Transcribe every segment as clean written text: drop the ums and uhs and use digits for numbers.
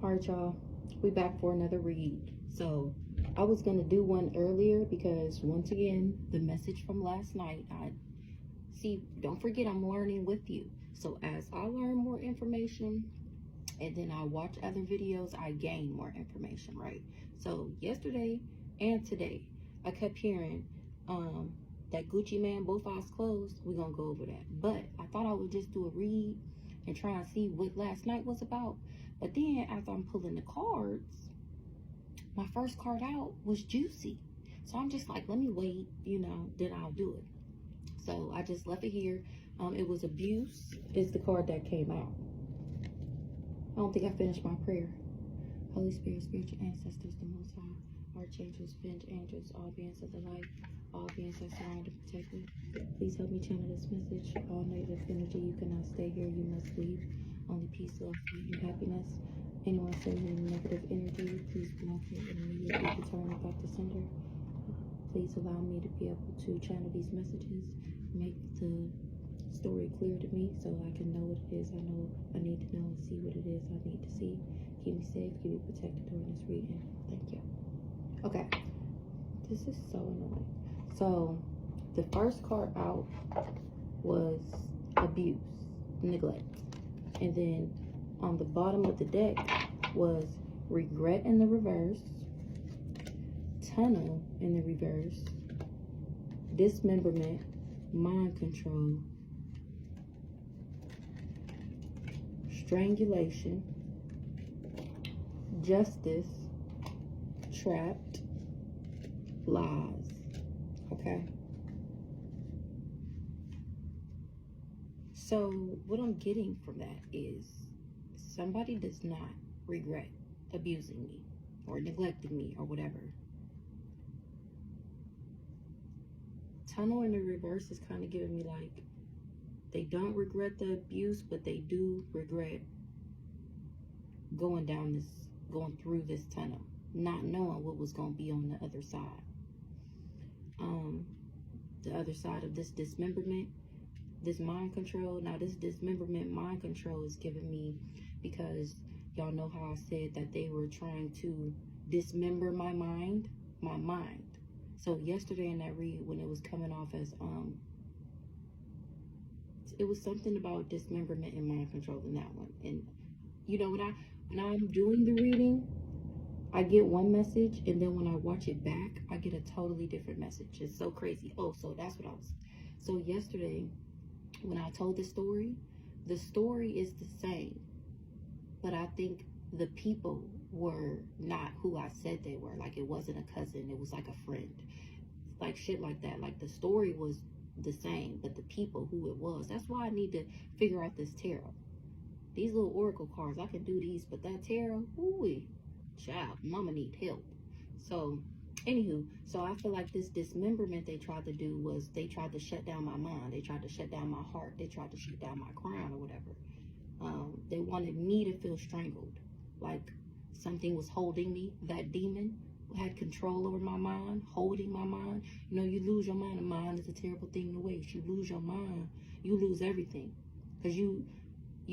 All right, y'all, we back for another read. So I was gonna do one earlier because once again, the message from last night, don't forget I'm learning with you. So as I learn more information and then I watch other videos, I gain more information, right? So yesterday and today, I kept hearing that Gucci man, both eyes closed. We're gonna go over that. But I thought I would just do a read and try and see what last night was about. But then as I'm pulling the cards, my first card out was Juicy. So I'm just like, let me wait, then I'll do it. So I just left it here. It was Abuse is the card that came out. I don't think I finished my prayer. Holy Spirit, spiritual ancestors, the Most High, archangels, bench angels, all beings of the light, all beings that surround and protect me. Please help me channel this message. All negative energy, you cannot stay here, you must leave. Only peace, love, and happiness. Anyone sending negative energy, please block it and immediately return it back to sender. Please allow me to be able to channel these messages, make the story clear to me so I can know what it is I need to know and see what it is I need to see. Keep me safe, keep me protected during this reading. Thank you. Okay, this is so annoying. So the first card out was Abuse, Neglect. And then on the bottom of the deck was Regret in the reverse, Tunnel in the reverse, Dismemberment, Mind Control, Strangulation, Justice, Trapped, Lies. Okay? So what I'm getting from that is somebody does not regret abusing me or neglecting me or whatever. Tunnel in the reverse is kind of giving me like they don't regret the abuse, but they do regret going through this tunnel, not knowing what was going to be on the other side. The other side of this dismemberment, this mind control. Now this dismemberment mind control is giving me, because y'all know how I said that they were trying to dismember my mind. So yesterday in that read, when it was coming off as it was something about dismemberment and mind control in that one. And when I'm doing the reading, I get one message, and then when I watch it back, I get a totally different message. It's so crazy. Oh, so that's what so yesterday when I told the story is the same, but I think the people were not who I said they were. Like, it wasn't a cousin, it was like a friend, like shit like that. Like, the story was the same, but the people, who it was. That's why I need to figure out this tarot. These little oracle cards, I can do these, but that tarot, ooh, child, mama need help. So anywho, so I feel like this dismemberment they tried to do was they tried to shut down my mind, they tried to shut down my heart, they tried to shut down my crown or whatever. They wanted me to feel strangled, like something was holding me. That demon had control over my mind, holding my mind. You lose your mind. A mind is a terrible thing to waste. You lose your mind, you lose everything, because you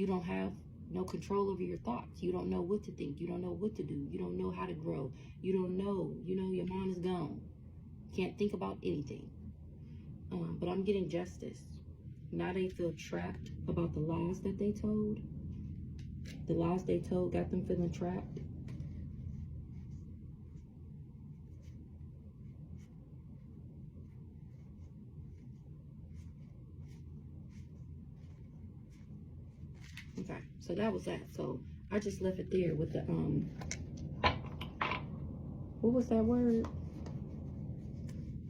don't have no control over your thoughts. You don't know what to think. You don't know what to do. You don't know how to grow. You don't know. Your mind is gone. Can't think about anything. But I'm getting justice. Now they feel trapped about the lies that they told. The lies they told got them feeling trapped. Okay, so that was that. So I just left it there with the what was that word?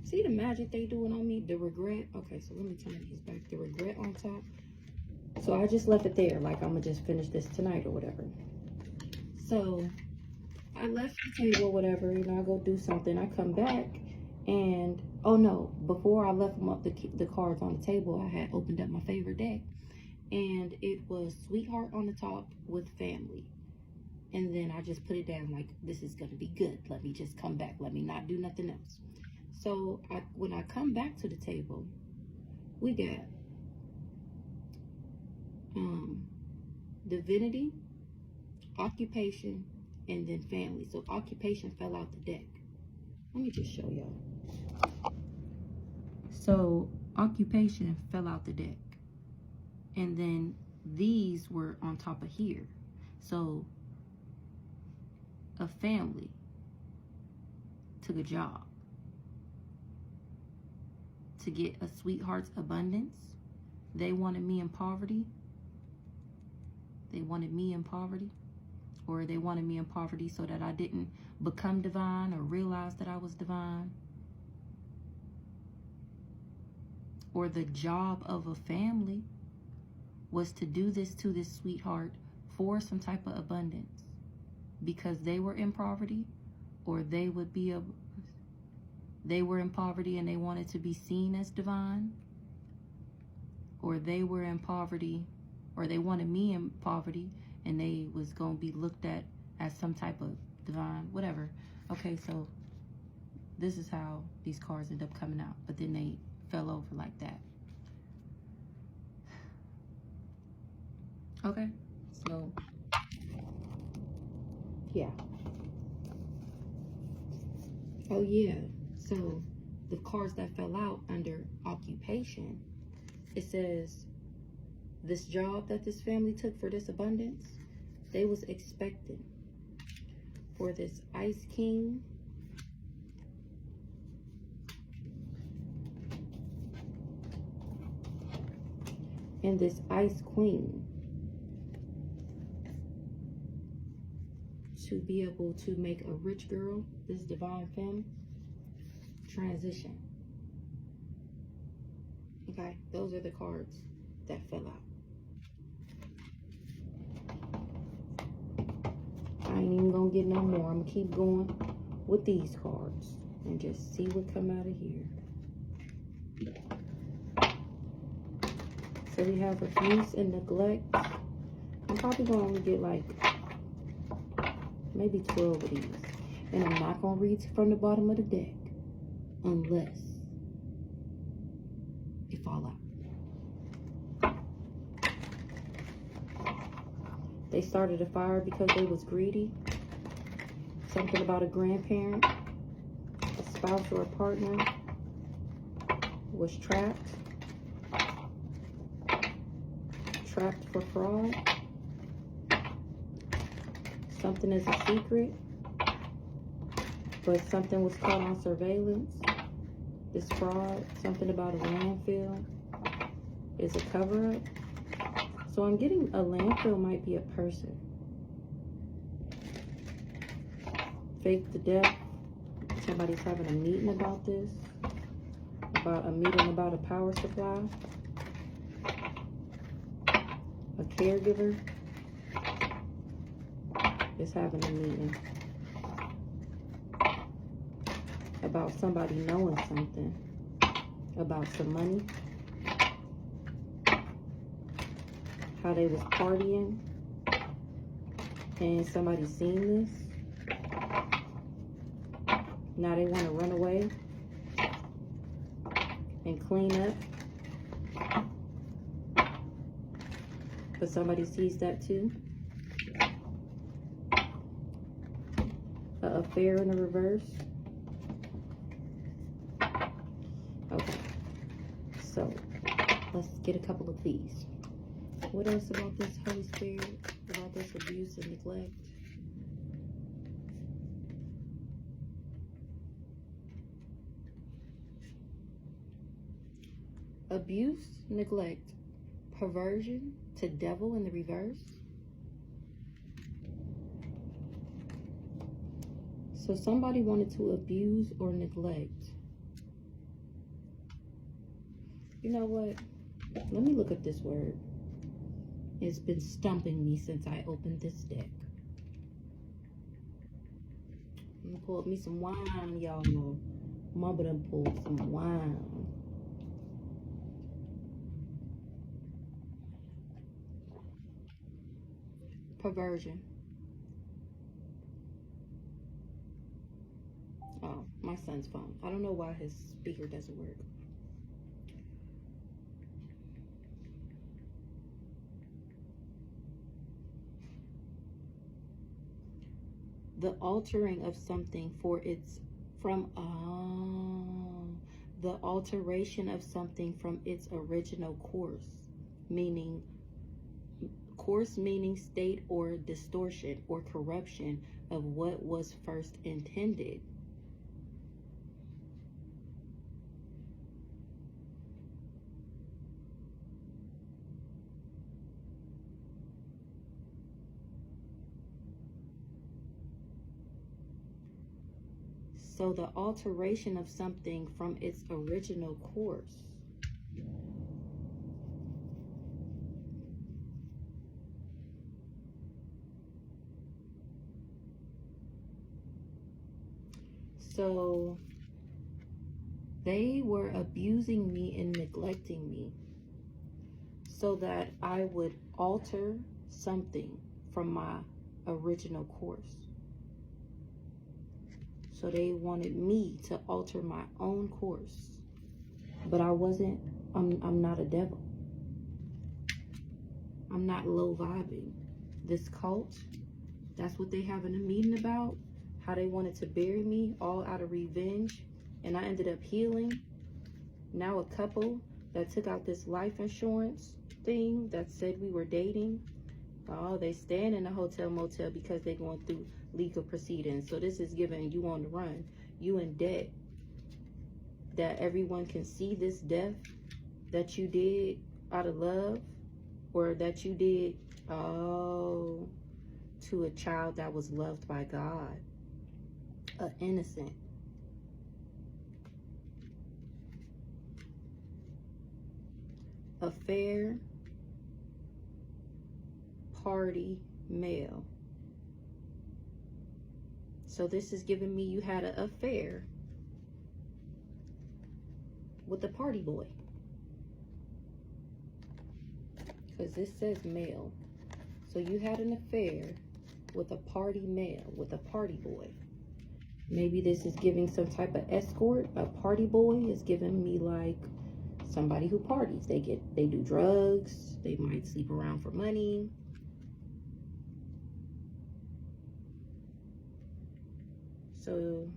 See the magic they doing on me? The regret. Okay, so let me turn these back. The regret on top. So I just left it there, like I'm gonna just finish this tonight or whatever. So I left the table, whatever, I go do something. I come back and, oh no, before I left them up the cards on the table, I had opened up my favorite deck, and it was Sweetheart on the top with Family. And then I just put it down like, this is gonna be good. Let me just come back. Let me not do nothing else. So when I come back to the table, we got Divinity, occupation, and then family. So occupation fell out the deck. Let me just show y'all. So occupation fell out the deck. And then these were on top of here. So a family took a job to get a sweetheart's abundance. They wanted me in poverty. They wanted me in poverty. Or they wanted me in poverty so that I didn't become divine or realize that I was divine. Or the job of a family was to do this to this sweetheart for some type of abundance because they were in poverty, or they were in poverty and they wanted to be seen as divine, or they were in poverty, or they wanted me in poverty and they was going to be looked at as some type of divine, whatever. Okay, so this is how these cards end up coming out, but then they fell over like that. Okay, so yeah. Oh yeah, so the cards that fell out under occupation, it says this job that this family took for this abundance, they was expecting for this Ice King and this Ice Queen to be able to make a rich girl, this divine femme, transition. Okay, those are the cards that fell out. I ain't even gonna get no more. I'm gonna keep going with these cards and just see what come out of here. So we have abuse and neglect. I'm probably gonna only get like maybe 12 of these. And I'm not gonna read from the bottom of the deck unless it fall out. They started a fire because they was greedy. Something about a grandparent, a spouse or a partner was trapped for fraud. Something is a secret, but something was caught on surveillance. This fraud, something about a landfill, is a cover-up. So I'm getting a landfill might be a person. Fake the death. Somebody's having a meeting about this. About a meeting about a power supply. A caregiver is having a meeting about somebody knowing something about some money, how they was partying, and somebody seen this. Now they want to run away and clean up, but somebody sees that too. An affair in the reverse. Okay, so let's get a couple of these. What else about this Holy Spirit? About this abuse and neglect? Abuse, neglect, perversion to devil in the reverse. So somebody wanted to abuse or neglect. You know what? Let me look up this word. It's been stumping me since I opened this deck. I'm gonna pull me some wine, y'all know. Mama done pulled some wine. Perversion. Oh, my son's phone. I don't know why his speaker doesn't work. the altering of something for its from the alteration of something from its original course, meaning state or distortion or corruption of what was first intended. So the alteration of something from its original course. So they were abusing me and neglecting me so that I would alter something from my original course. So they wanted me to alter my own course. But I wasn't, I'm not a devil. I'm not low vibing. This cult, that's what they having a meeting about, how they wanted to bury me all out of revenge. And I ended up healing. Now a couple that took out this life insurance thing that said we were dating. Oh, they stand in a hotel motel because they're going through legal proceedings. So this is giving you on the run. You in debt. That everyone can see this death that you did out of love, or that you did to a child that was loved by God, innocent. Affair, party, male. So this is giving me you had an affair with a party boy. Because this says male. So you had an affair with a party male, with a party boy. Maybe this is giving some type of escort. A party boy is giving me like somebody who parties. They do drugs. They might sleep around for money. So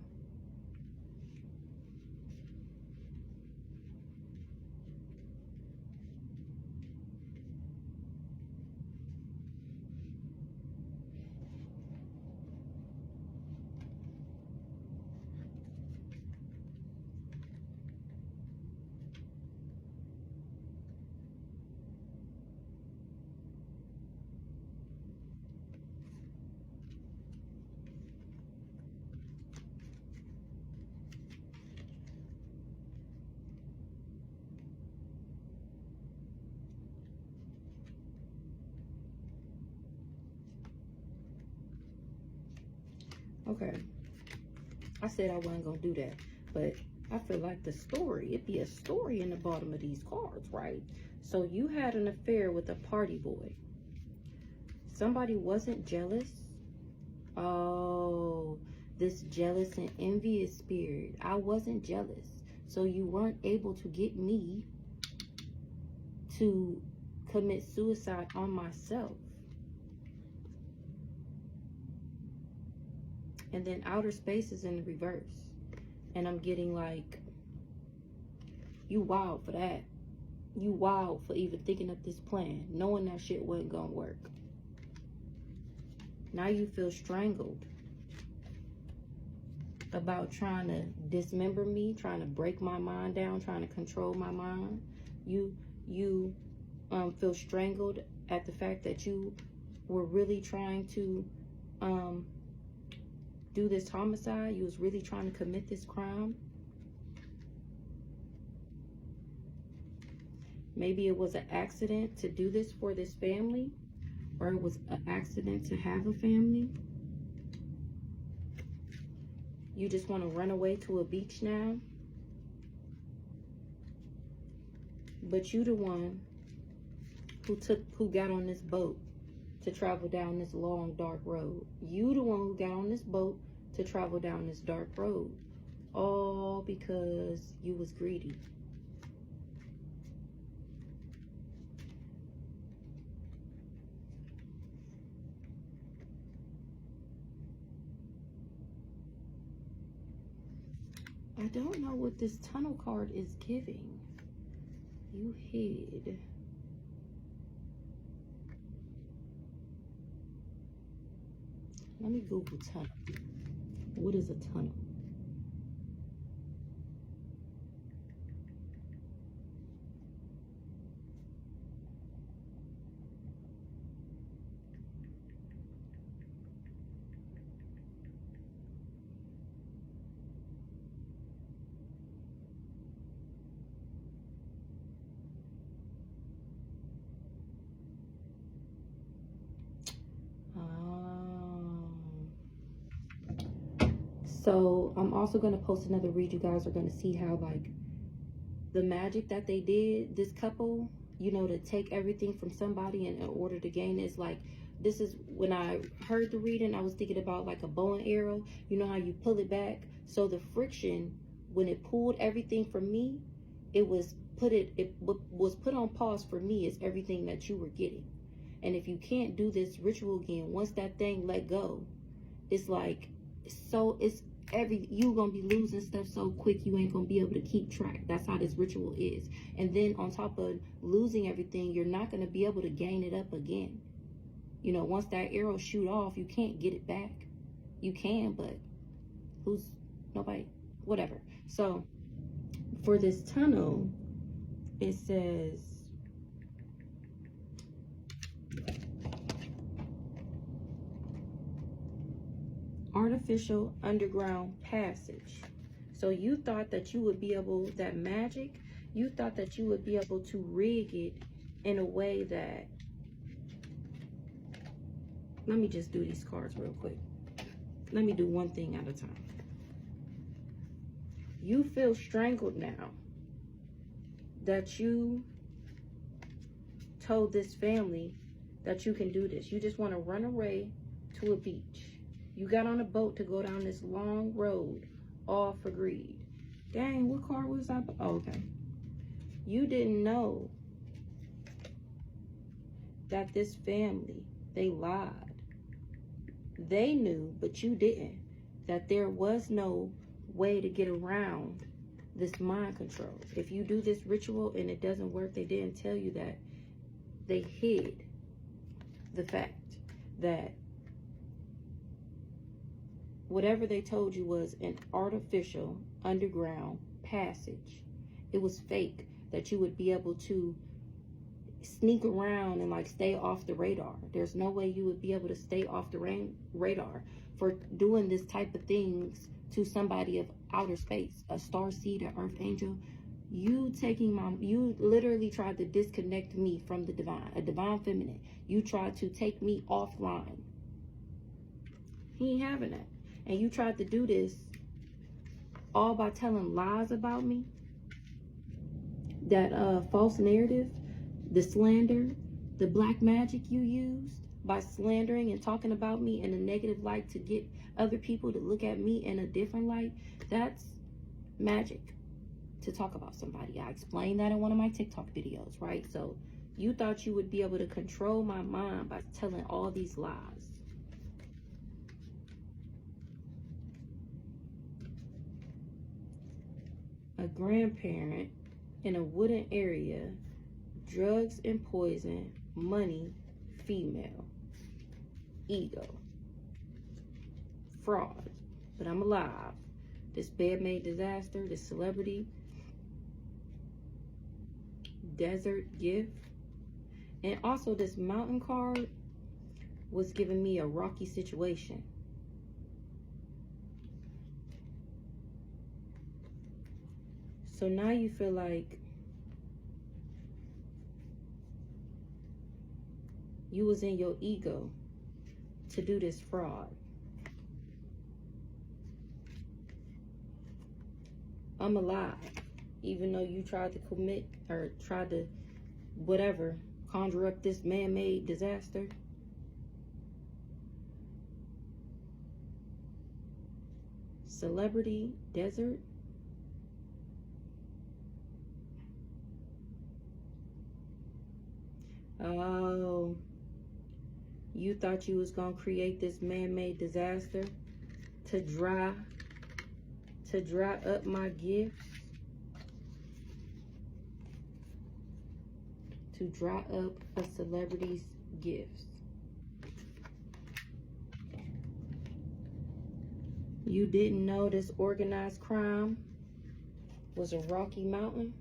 okay, I said I wasn't gonna do that, but I feel like the story, it'd be a story in the bottom of these cards, right? So you had an affair with a party boy. Somebody wasn't jealous. Oh, this jealous and envious spirit. I wasn't jealous. So you weren't able to get me to commit suicide on myself. And then outer space is in the reverse. And I'm getting like, you wild for that. You wild for even thinking up this plan, knowing that shit wasn't gonna work. Now you feel strangled about trying to dismember me, trying to break my mind down, trying to control my mind. You feel strangled at the fact that you were really trying to do this homicide. You was really trying to commit this crime. Maybe it was an accident to do this for this family, or it was an accident to have a family. You just want to run away to a beach now. But you the one who got on this boat to travel down this long, dark road. You the one who got on this boat to travel down this dark road. All because you was greedy. I don't know what this tunnel card is giving. You hid. Let me Google tunnel. What is a tunnel? So I'm also going to post another read. You guys are going to see how, like, the magic that they did, this couple, you know, to take everything from somebody in order to gain this. Like, this is when I heard the reading, I was thinking about like a bow and arrow. You know how you pull it back? So the friction, when it pulled everything from me, it was put on pause for me is everything that you were getting. And if you can't do this ritual again, once that thing let go, it's like, you gonna be losing stuff so quick you ain't gonna be able to keep track. That's how this ritual is. And then on top of losing everything, you're not gonna be able to gain it up again. You know, once that arrow shoot off, you can't get it back. You can, but nobody, whatever. So for this tunnel, it says artificial underground passage. So you thought that you would be able, that magic, you thought that you would be able to rig it in a way that, let me just do these cards real quick. Let me do one thing at a time. You feel strangled now that you told this family that you can do this. You just want to run away to a beach. You got on a boat to go down this long road, all for greed. Dang, what card was that? Oh, okay. You didn't know that this family, they lied. They knew, but you didn't, that there was no way to get around this mind control. If you do this ritual and it doesn't work, they didn't tell you that. They hid the fact that whatever they told you was an artificial underground passage. It was fake, that you would be able to sneak around and like stay off the radar. There's no way you would be able to stay off the radar for doing this type of things to somebody of outer space, a star seed, an earth angel. You literally tried to disconnect me from the divine, a divine feminine. You tried to take me offline. He ain't having that. And you tried to do this all by telling lies about me. That false narrative, the slander, the black magic you used by slandering and talking about me in a negative light to get other people to look at me in a different light. That's magic to talk about somebody. I explained that in one of my TikTok videos, right? So you thought you would be able to control my mind by telling all these lies. A grandparent in a wooden area, drugs and poison, money, female, ego, fraud, but I'm alive. This bed-made disaster, this celebrity, desert gift, and also this mountain card was giving me a rocky situation. So now you feel like you was in your ego to do this fraud. I'm alive, even though you tried to commit or tried to whatever, conjure up this man-made disaster. Celebrity, desert. Oh, you thought you was gonna create this man-made disaster to dry to dry up my gifts. To dry up a celebrity's gifts. You didn't know this organized crime was a rocky mountain.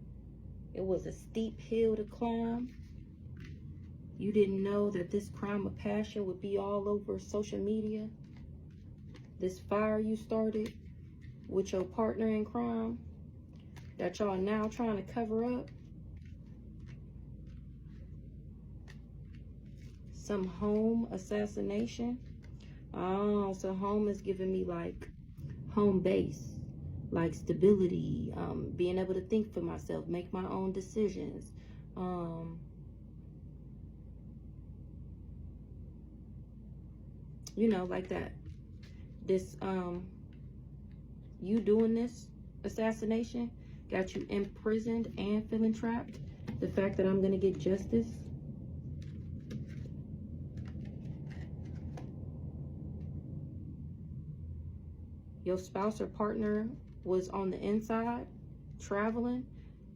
It was a steep hill to climb. You didn't know that this crime of passion would be all over social media. This fire you started with your partner in crime that y'all now trying to cover up. Some home assassination. Oh, so home is giving me like home base, like stability, being able to think for myself, make my own decisions. You know, like that. This, you doing this assassination got you imprisoned and feeling trapped. The fact that I'm gonna get justice. Your spouse or partner was on the inside, traveling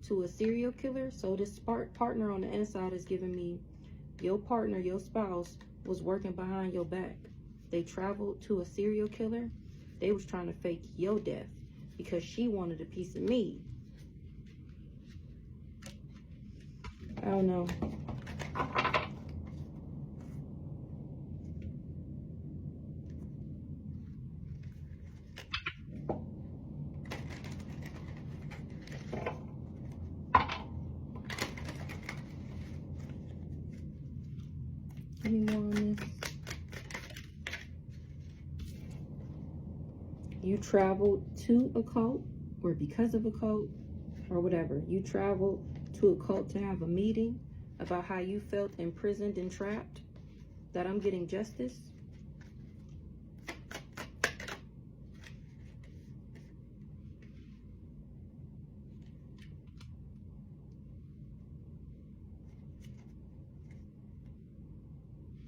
to a serial killer. So this partner on the inside is giving me your partner, your spouse, was working behind your back. They traveled to a serial killer. They was trying to fake your death because she wanted a piece of me. I don't know. Any more on this? You traveled to a cult, or because of a cult, or whatever. You traveled to a cult to have a meeting about how you felt imprisoned and trapped, that I'm getting justice.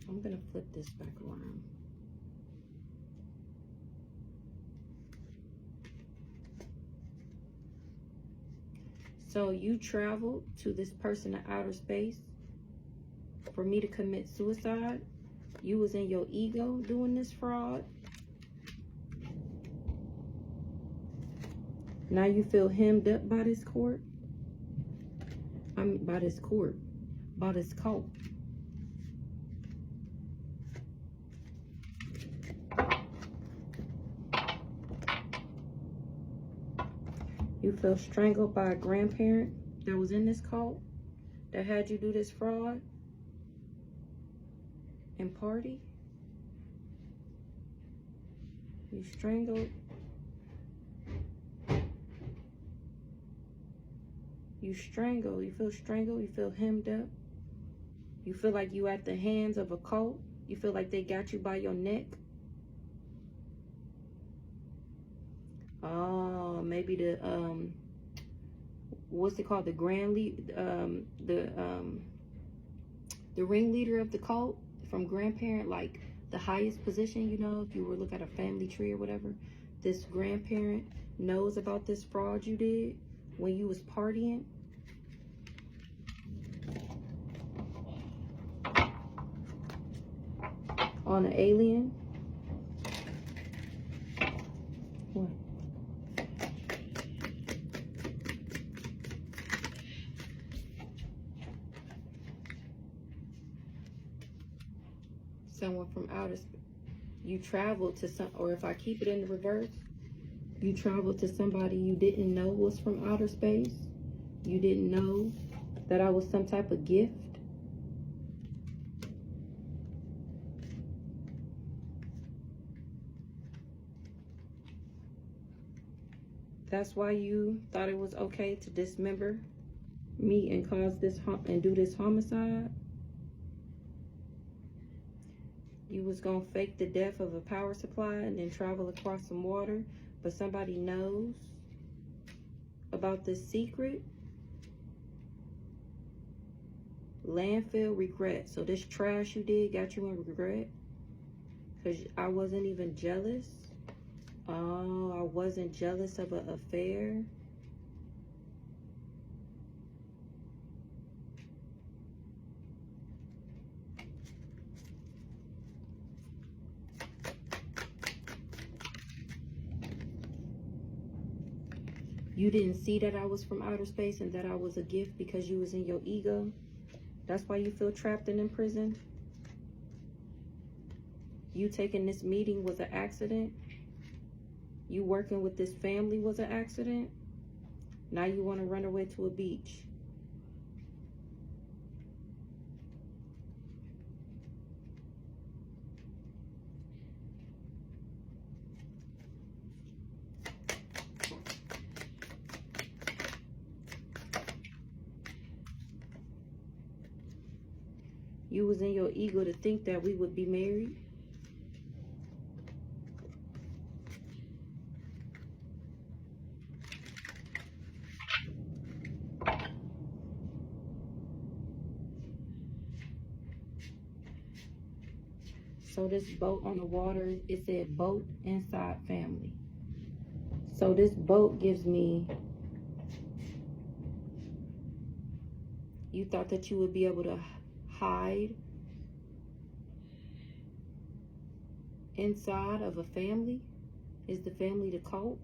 I'm gonna flip this back around. So you traveled to this person in outer space for me to commit suicide. You was in your ego doing this fraud. Now you feel hemmed up by this court. By this court, by this cult. You feel strangled by a grandparent that was in this cult, that had you do this fraud and party. You strangled. You strangle. You feel strangled. You feel hemmed up. You feel like you at the hands of a cult. You feel like they got you by your neck. Oh, maybe the what's it called? The the ringleader of the cult from grandparent, like the highest position, you know, if you were look at a family tree or whatever. This grandparent knows about this fraud you did when you was partying. On an alien. What? Someone from outer space. You traveled to some, or if I keep it in the reverse, you traveled to somebody you didn't know was from outer space. You didn't know that I was some type of gift. That's why you thought it was okay to dismember me and cause this and do this homicide. You was gonna fake the death of a power supply and then travel across some water, but somebody knows about this secret. Landfill regret. So this trash you did got you in regret because I wasn't even jealous. Oh, I wasn't jealous of an affair. You didn't see that I was from outer space and that I was a gift because you was in your ego. That's why you feel trapped and in prison. You taking this meeting was an accident. You working with this family was an accident. Now you want to run away to a beach. You was in your ego to think that we would be married. So this boat on the water, it said boat inside family. So this boat gives me, you thought that you would be able to hide inside of a family? Is the family the cult?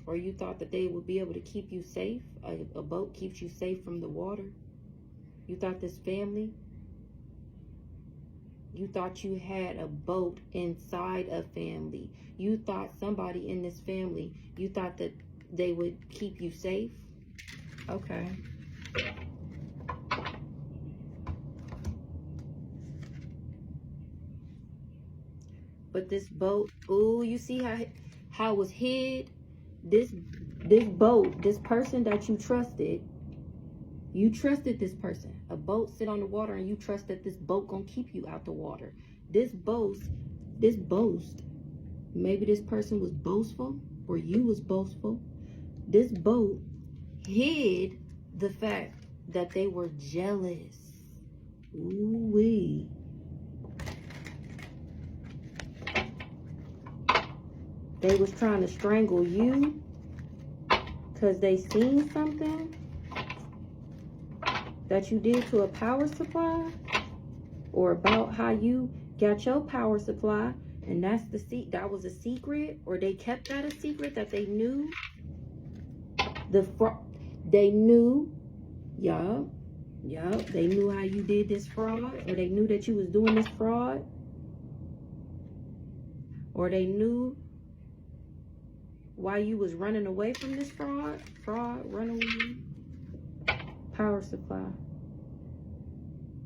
Or you thought that they would be able to keep you safe? A boat keeps you safe from the water. You thought this family, you thought you had a boat inside a family. You thought somebody in this family, you thought that they would keep you safe? Okay. But this boat, ooh, you see how it was hid? This boat, this person that you trusted this person. A boat sit on the water and you trust that this boat gonna keep you out the water. This boast, maybe this person was boastful or you was boastful. This boat hid the fact that they were jealous. Ooh-wee. They was trying to strangle you because they seen something that you did to a power supply, or about how you got your power supply, and that was a secret, or they kept that a secret, that they knew they knew, they knew how you did this fraud, or they knew that you was doing this fraud, or they knew why you was running away from this fraud, runaway, power supply.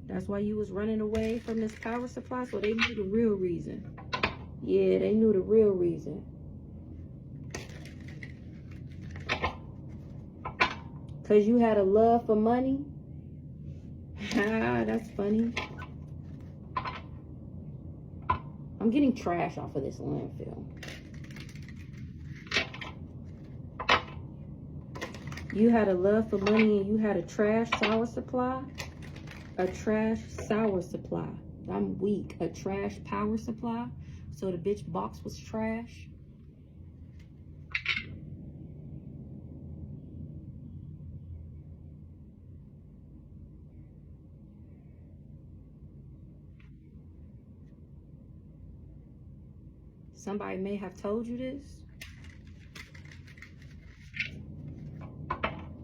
That's why you was running away from this power supply. So they knew the real reason. Yeah, they knew the real reason. Because you had a love for money. That's funny. I'm getting trash off of this landfill. You had a love for money and you had a trash sour supply. A trash sour supply. I'm weak. A trash power supply. So the bitch box was trash. Somebody may have told you this.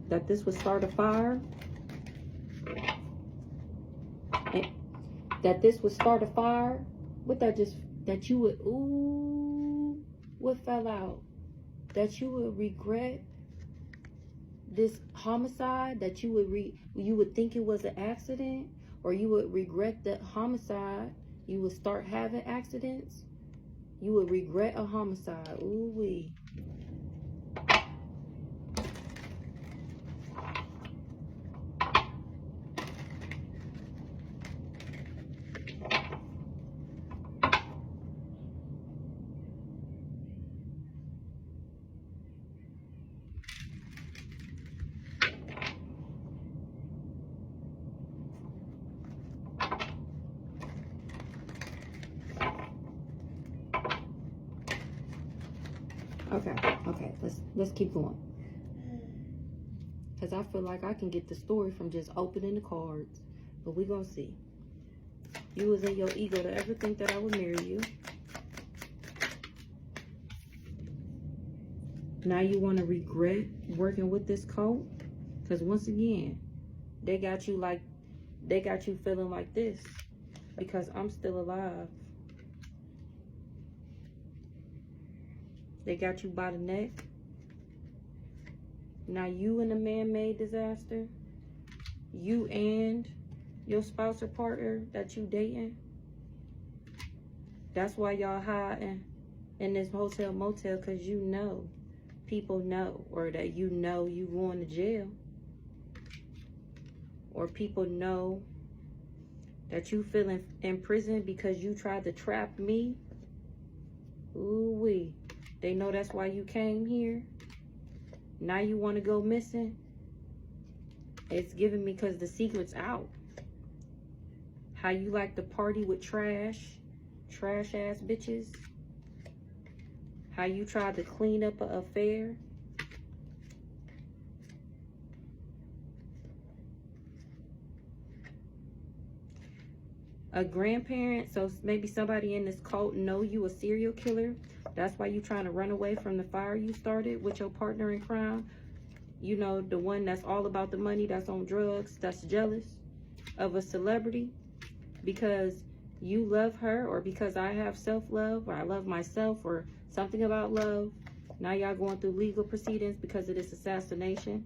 That this would start a fire. And that this would start a fire. What that you would, ooh, what fell out? That you would regret this homicide, that you would think it was an accident, or you would regret the homicide. You would start having accidents. You would regret a homicide. Ooh wee. Okay, let's keep going. Because I feel like I can get the story from just opening the cards. But we gonna see. You was in your ego to ever think that I would marry you. Now you want to regret working with this cult? Because once again, they got you feeling like this. Because I'm still alive. They got you by the neck. Now you in a man-made disaster. You and your spouse or partner that you dating. That's why y'all hiding in this hotel motel, because you know, people know, or that you know you going to jail. Or people know that you feeling in prison because you tried to trap me. Ooh-wee. They know that's why you came here. Now you want to go missing. It's giving me because the secret's out. How you like to party with trash ass bitches. How you tried to clean up an affair. A grandparent, so maybe somebody in this cult know you a serial killer. That's why you trying to run away from the fire you started with your partner in crime. You know, the one that's all about the money, that's on drugs, that's jealous of a celebrity because you love her, or because I have self-love, or I love myself, or something about love. Now y'all going through legal proceedings because of this assassination.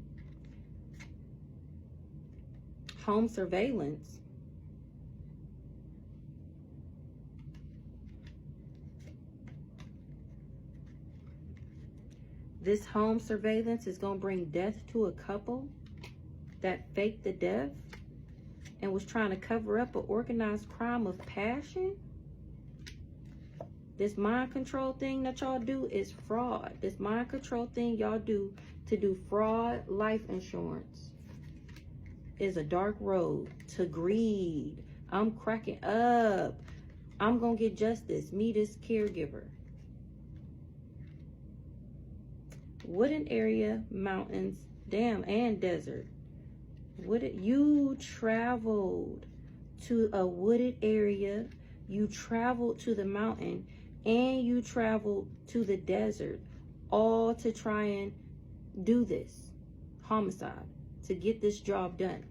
Home surveillance. This home surveillance is going to bring death to a couple that faked the death and was trying to cover up an organized crime of passion. This mind control thing that y'all do is fraud. This mind control thing y'all do to do fraud life insurance is a dark road to greed. I'm cracking up. I'm going to get justice. Me, this caregiver. Wooded area, mountains, damn, and desert. You traveled to a wooded area, you traveled to the mountain, and you traveled to the desert, all to try and do this homicide, to get this job done.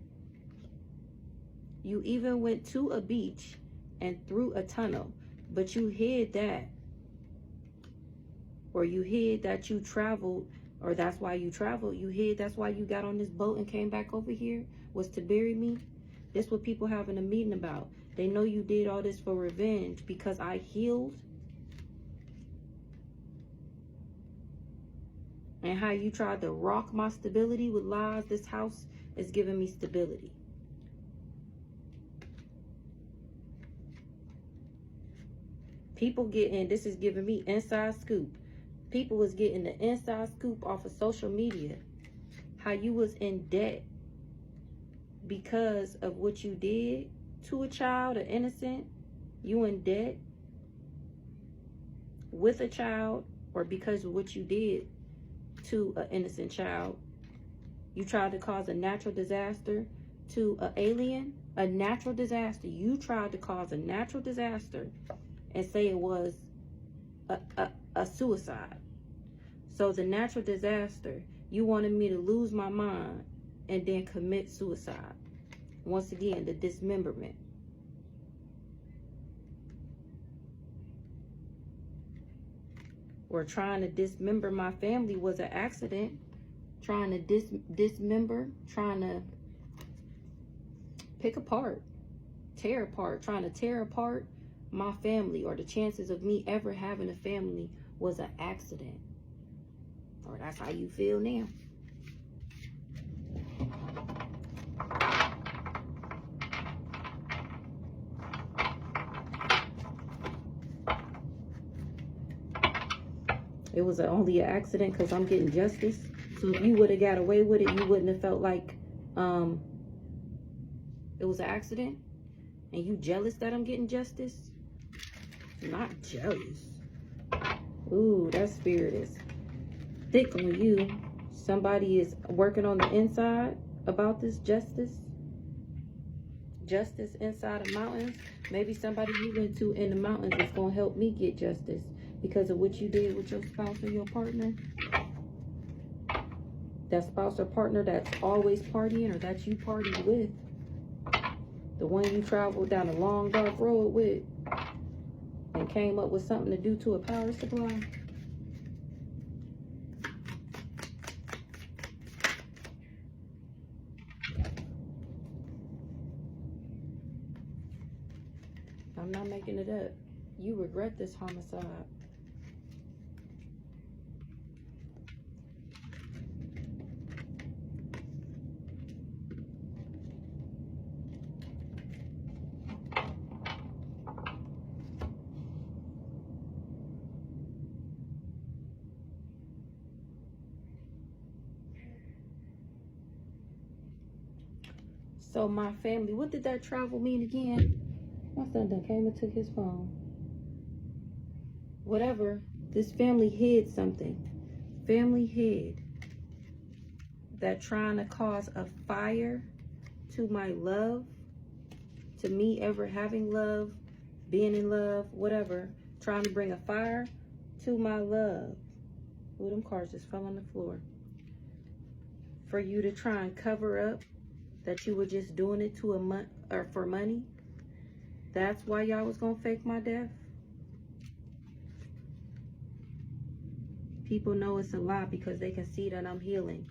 You even went to a beach and through a tunnel, but you hid that. Or you hid that you traveled, or that's why you traveled. You hid, that's why you got on this boat and came back over here, was to bury me. This what people having a meeting about. They know you did all this for revenge because I healed. And how you tried to rock my stability with lies. This house is giving me stability. People getting, this is giving me inside scoop. People was getting the inside scoop off of social media. How you was in debt because of what you did to a child, an innocent. You in debt with a child, or because of what you did to an innocent child. You tried to cause a natural disaster to an alien. A natural disaster. You tried to cause a natural disaster and say it was a suicide. So the natural disaster, you wanted me to lose my mind and then commit suicide. Once again, the dismemberment. Or trying to dismember my family was an accident. Trying to dismember, trying to pick apart, tear apart, trying to tear apart my family, or the chances of me ever having a family was an accident. Or that's how you feel now. It was only an accident because I'm getting justice. So if you would have got away with it, you wouldn't have felt like it was an accident. And you jealous that I'm getting justice? Not jealous. Ooh, that spirit is thick on you. Somebody is working on the inside about this justice inside the mountains. Maybe somebody you went to in the mountains is going to help me get justice because of what you did with your spouse or your partner. That spouse or partner that's always partying, or that you partied with, the one you traveled down a long dark road with and came up with something to do to a power supply. I'm not making it up. You regret this homicide. So my family, what did that travel mean again? My son done came and took his phone. Whatever, this family hid something. Family hid that trying to cause a fire to my love, to me ever having love, being in love, whatever, trying to bring a fire to my love. Ooh, them cars just fell on the floor. For you to try and cover up that you were just doing it to or for money. That's why y'all was gonna fake my death. People know it's a lie because they can see that I'm healing.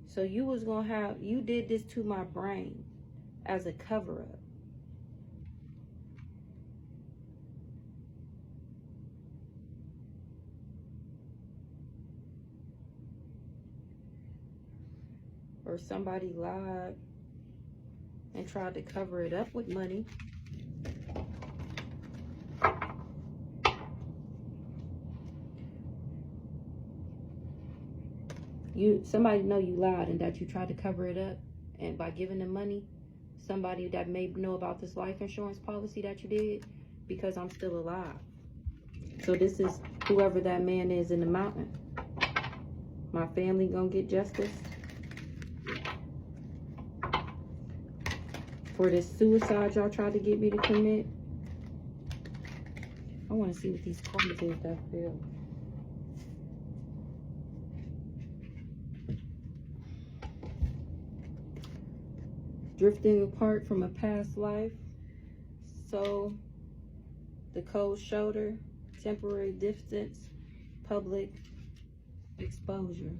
So you did this to my brain as a cover-up. Or somebody lied and tried to cover it up with money. Somebody know you lied and that you tried to cover it up, and by giving them money, somebody that may know about this life insurance policy that you did, because I'm still alive. So this is whoever that man is in the mountain. My family gonna get justice for this suicide y'all tried to get me to commit. I want to see what these cards is that feel. Drifting apart from a past life. So the cold shoulder, temporary distance, public exposure.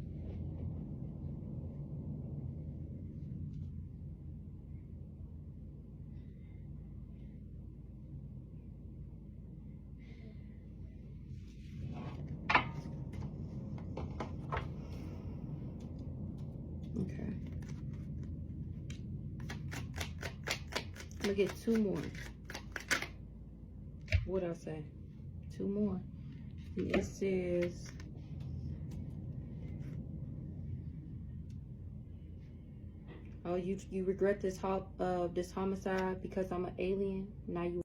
Okay. I'm gonna get two more. What'd I say? Two more. It says, oh, you regret this homicide because I'm an alien. Now you